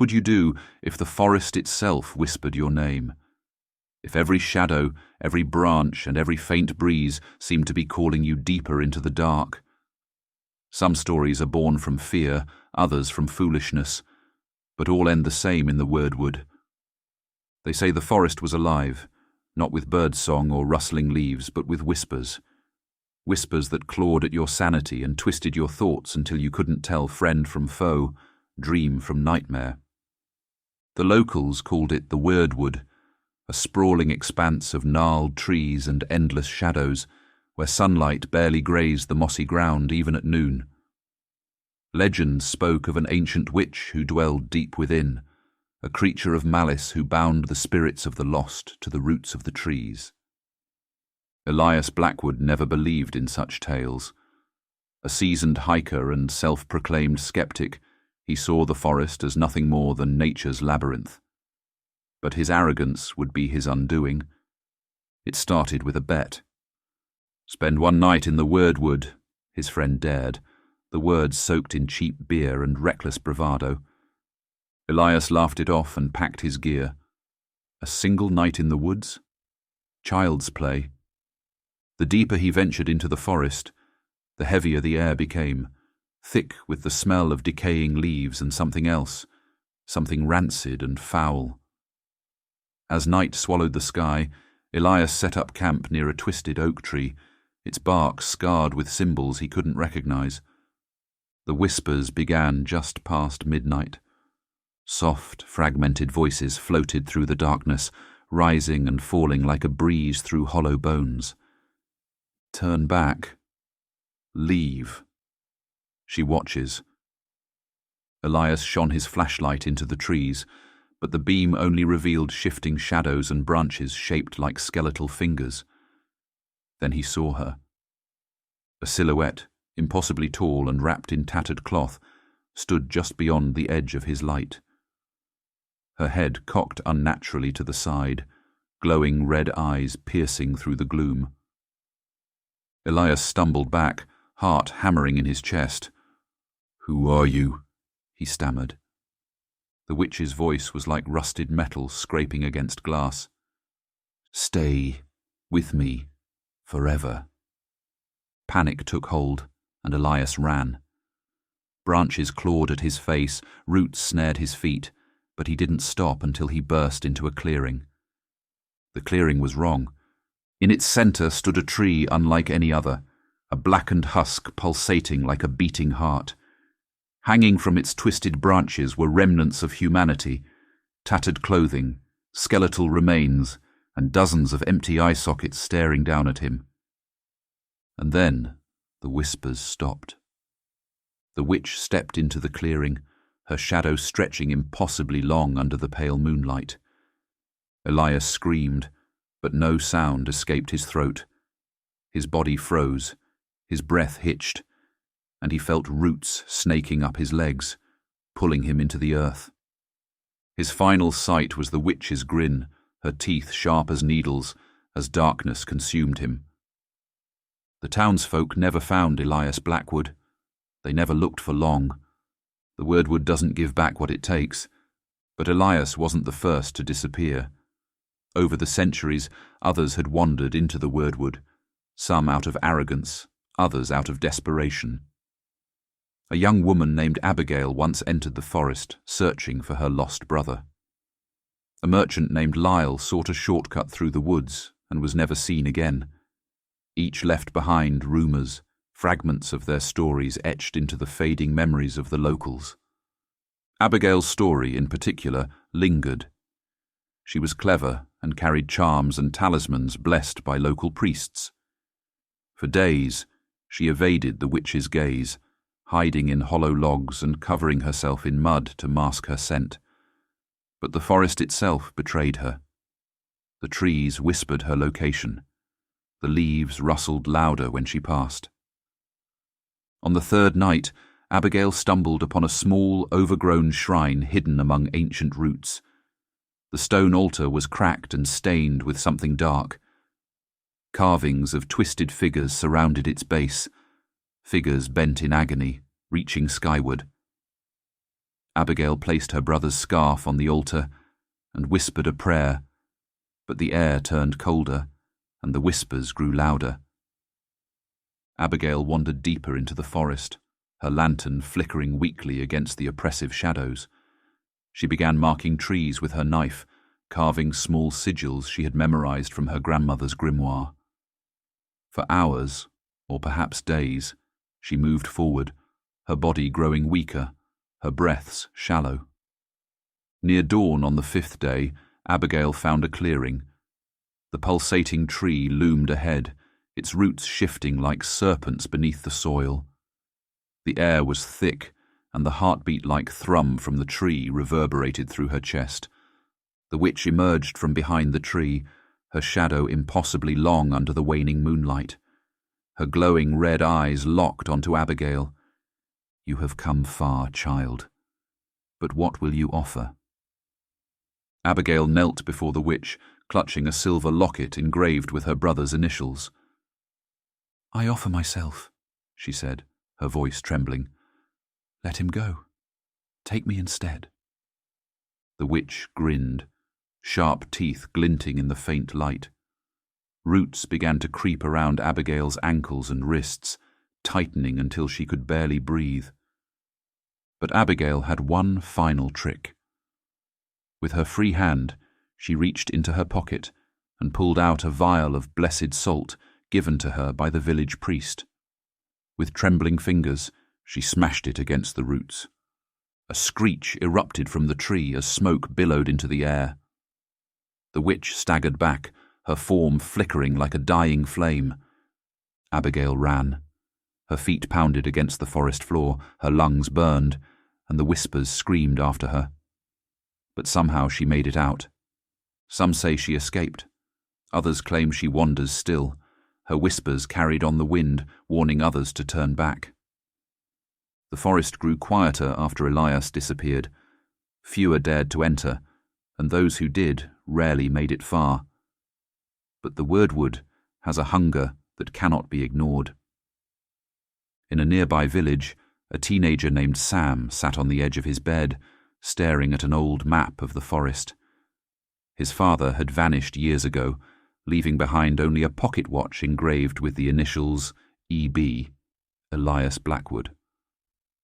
would you do if the forest itself whispered your name? If every shadow, every branch, and every faint breeze seemed to be calling you deeper into the dark? Some stories are born from fear, others from foolishness, but all end the same in the Wyrdwood. They say the forest was alive, not with birdsong or rustling leaves, but with whispers. Whispers that clawed at your sanity and twisted your thoughts until you couldn't tell friend from foe, dream from nightmare. The locals called it the Wyrdwood, a sprawling expanse of gnarled trees and endless shadows, where sunlight barely grazed the mossy ground even at noon. Legends spoke of an ancient witch who dwelled deep within, a creature of malice who bound the spirits of the lost to the roots of the trees. Elias Blackwood never believed in such tales. A seasoned hiker and self-proclaimed skeptic, he saw the forest as nothing more than nature's labyrinth. But his arrogance would be his undoing. It started with a bet. Spend one night in the Wyrdwood, his friend dared, the words soaked in cheap beer and reckless bravado. Elias laughed it off and packed his gear. A single night in the woods? Child's play. The deeper he ventured into the forest, the heavier the air became, thick with the smell of decaying leaves and something else, something rancid and foul. As night swallowed the sky, Elias set up camp near a twisted oak tree, its bark scarred with symbols he couldn't recognize. The whispers began just past midnight. Soft, fragmented voices floated through the darkness, rising and falling like a breeze through hollow bones. Turn back. Leave. She watches. Elias shone his flashlight into the trees, but the beam only revealed shifting shadows and branches shaped like skeletal fingers. Then he saw her. A silhouette, impossibly tall and wrapped in tattered cloth, stood just beyond the edge of his light. Her head cocked unnaturally to the side, glowing red eyes piercing through the gloom. Elias stumbled back, heart hammering in his chest. "Who are you?" he stammered. The witch's voice was like rusted metal scraping against glass. "Stay with me forever." Panic took hold, and Elias ran. Branches clawed at his face, roots snared his feet, but he didn't stop until he burst into a clearing. The clearing was wrong. In its center stood a tree unlike any other, a blackened husk pulsating like a beating heart. Hanging from its twisted branches were remnants of humanity, tattered clothing, skeletal remains, and dozens of empty eye sockets staring down at him. And then the whispers stopped. The witch stepped into the clearing, her shadow stretching impossibly long under the pale moonlight. Elias screamed, but no sound escaped his throat. His body froze, his breath hitched, and he felt roots snaking up his legs, pulling him into the earth. His final sight was the witch's grin, her teeth sharp as needles, as darkness consumed him. The townsfolk never found Elias Blackwood. They never looked for long. The Wyrdwood doesn't give back what it takes, but Elias wasn't the first to disappear. Over the centuries, others had wandered into the Wyrdwood, some out of arrogance, others out of desperation. A young woman named Abigail once entered the forest, searching for her lost brother. A merchant named Lyle sought a shortcut through the woods and was never seen again. Each left behind rumours, fragments of their stories etched into the fading memories of the locals. Abigail's story, in particular, lingered. She was clever and carried charms and talismans blessed by local priests. For days, she evaded the witch's gaze, hiding in hollow logs and covering herself in mud to mask her scent. But the forest itself betrayed her. The trees whispered her location. The leaves rustled louder when she passed. On the third night, Abigail stumbled upon a small, overgrown shrine hidden among ancient roots. The stone altar was cracked and stained with something dark. Carvings of twisted figures surrounded its base, figures bent in agony, reaching skyward. Abigail placed her brother's scarf on the altar and whispered a prayer, but the air turned colder and the whispers grew louder. Abigail wandered deeper into the forest, her lantern flickering weakly against the oppressive shadows. She began marking trees with her knife, carving small sigils she had memorized from her grandmother's grimoire. For hours, or perhaps days, she moved forward, her body growing weaker, her breaths shallow. Near dawn on the 5th day, Abigail found a clearing. The pulsating tree loomed ahead, its roots shifting like serpents beneath the soil. The air was thick, and the heartbeat-like thrum from the tree reverberated through her chest. The witch emerged from behind the tree, her shadow impossibly long under the waning moonlight. Her glowing red eyes locked onto Abigail. "You have come far, child. But what will you offer?" Abigail knelt before the witch, clutching a silver locket engraved with her brother's initials. "I offer myself," she said, her voice trembling. "Let him go. Take me instead." The witch grinned, sharp teeth glinting in the faint light. Roots began to creep around Abigail's ankles and wrists, tightening until she could barely breathe. But Abigail had one final trick. With her free hand, she reached into her pocket and pulled out a vial of blessed salt given to her by the village priest. With trembling fingers, she smashed it against the roots. A screech erupted from the tree as smoke billowed into the air. The witch staggered back, her form flickering like a dying flame. Abigail ran. Her feet pounded against the forest floor, her lungs burned, and the whispers screamed after her. But somehow she made it out. Some say she escaped. Others claim she wanders still. Her whispers carried on the wind, warning others to turn back. The forest grew quieter after Elias disappeared. Fewer dared to enter, and those who did rarely made it far. But the Wyrdwood has a hunger that cannot be ignored. In a nearby village, a teenager named Sam sat on the edge of his bed, staring at an old map of the forest. His father had vanished years ago, leaving behind only a pocket watch engraved with the initials E.B., Elias Blackwood.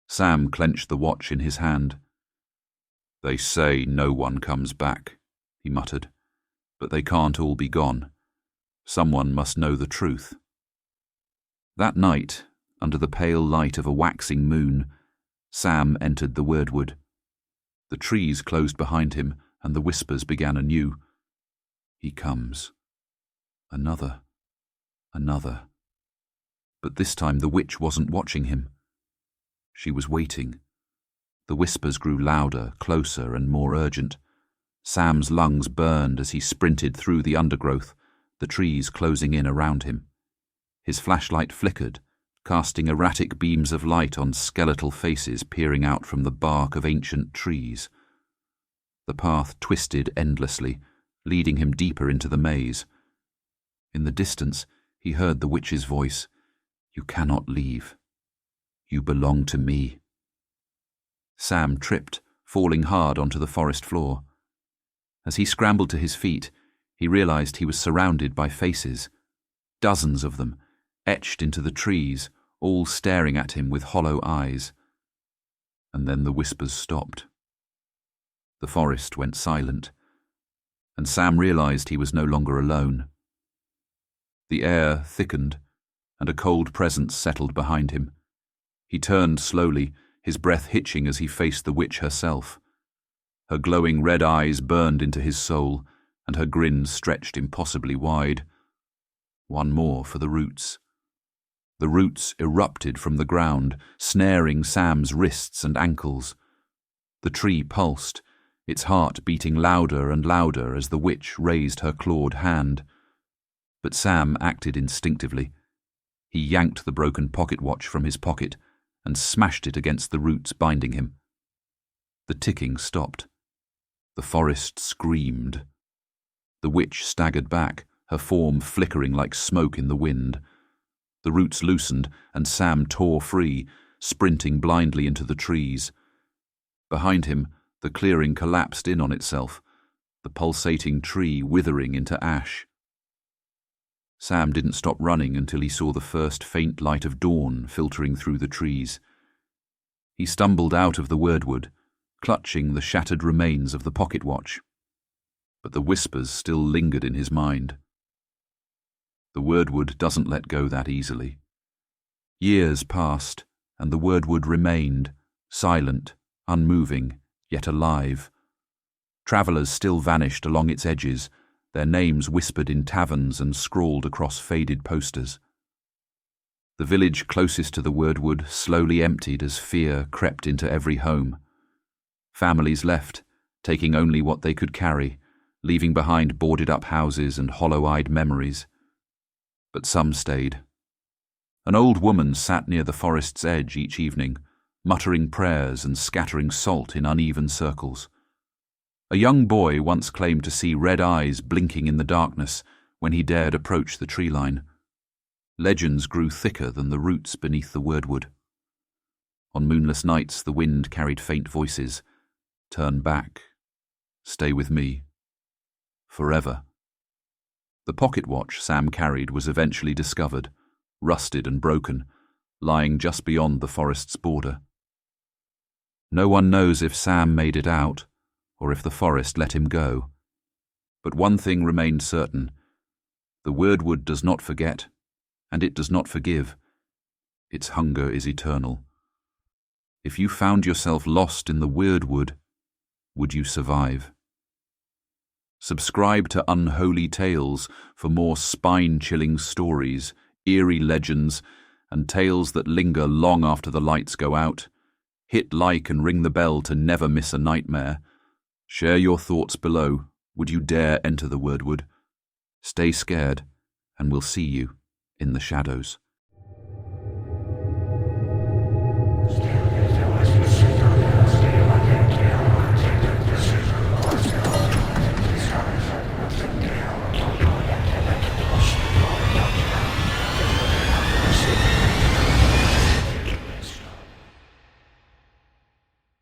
Sam clenched the watch in his hand. "They say no one comes back," he muttered, "but they can't all be gone. Someone must know the truth." That night, under the pale light of a waxing moon, Sam entered the Wyrdwood. The trees closed behind him, and the whispers began anew. "He comes. Another. Another." But this time the witch wasn't watching him. She was waiting. The whispers grew louder, closer, and more urgent. Sam's lungs burned as he sprinted through the undergrowth, the trees closing in around him. His flashlight flickered, casting erratic beams of light on skeletal faces peering out from the bark of ancient trees. The path twisted endlessly, leading him deeper into the maze. In the distance, he heard the witch's voice. "You cannot leave. You belong to me." Sam tripped, falling hard onto the forest floor. As he scrambled to his feet, he realized he was surrounded by faces. Dozens of them, etched into the trees, all staring at him with hollow eyes. And then the whispers stopped. The forest went silent, and Sam realized he was no longer alone. The air thickened, and a cold presence settled behind him. He turned slowly, his breath hitching as he faced the witch herself. Her glowing red eyes burned into his soul, and her grin stretched impossibly wide. One more for the roots. The roots erupted from the ground, snaring Sam's wrists and ankles. The tree pulsed, its heart beating louder and louder as the witch raised her clawed hand. But Sam acted instinctively. He yanked the broken pocket watch from his pocket and smashed it against the roots binding him. The ticking stopped. The forest screamed. The witch staggered back, her form flickering like smoke in the wind. The roots loosened, and Sam tore free, sprinting blindly into the trees. Behind him, the clearing collapsed in on itself, the pulsating tree withering into ash. Sam didn't stop running until he saw the first faint light of dawn filtering through the trees. He stumbled out of the Wyrdwood, clutching the shattered remains of the pocket watch. But the whispers still lingered in his mind. The Wyrdwood doesn't let go that easily. Years passed, and the Wyrdwood remained, silent, unmoving, yet alive. Travellers still vanished along its edges, their names whispered in taverns and scrawled across faded posters. The village closest to the Wyrdwood slowly emptied as fear crept into every home. Families left, taking only what they could carry, leaving behind boarded-up houses and hollow-eyed memories. But some stayed. An old woman sat near the forest's edge each evening, muttering prayers and scattering salt in uneven circles. A young boy once claimed to see red eyes blinking in the darkness when he dared approach the tree line. Legends grew thicker than the roots beneath the Wyrdwood. On moonless nights the wind carried faint voices. Turn back. Stay with me. Forever. The pocket watch Sam carried was eventually discovered, rusted and broken, lying just beyond the forest's border. No one knows if Sam made it out, or if the forest let him go. But one thing remained certain. The Wyrdwood does not forget, and it does not forgive. Its hunger is eternal. If you found yourself lost in the Wyrdwood, would you survive? Subscribe to Unholy Tales for more spine-chilling stories, eerie legends, and tales that linger long after the lights go out. Hit like and ring the bell to never miss a nightmare. Share your thoughts below. Would you dare enter the Wyrdwood? Stay scared, and we'll see you in the shadows.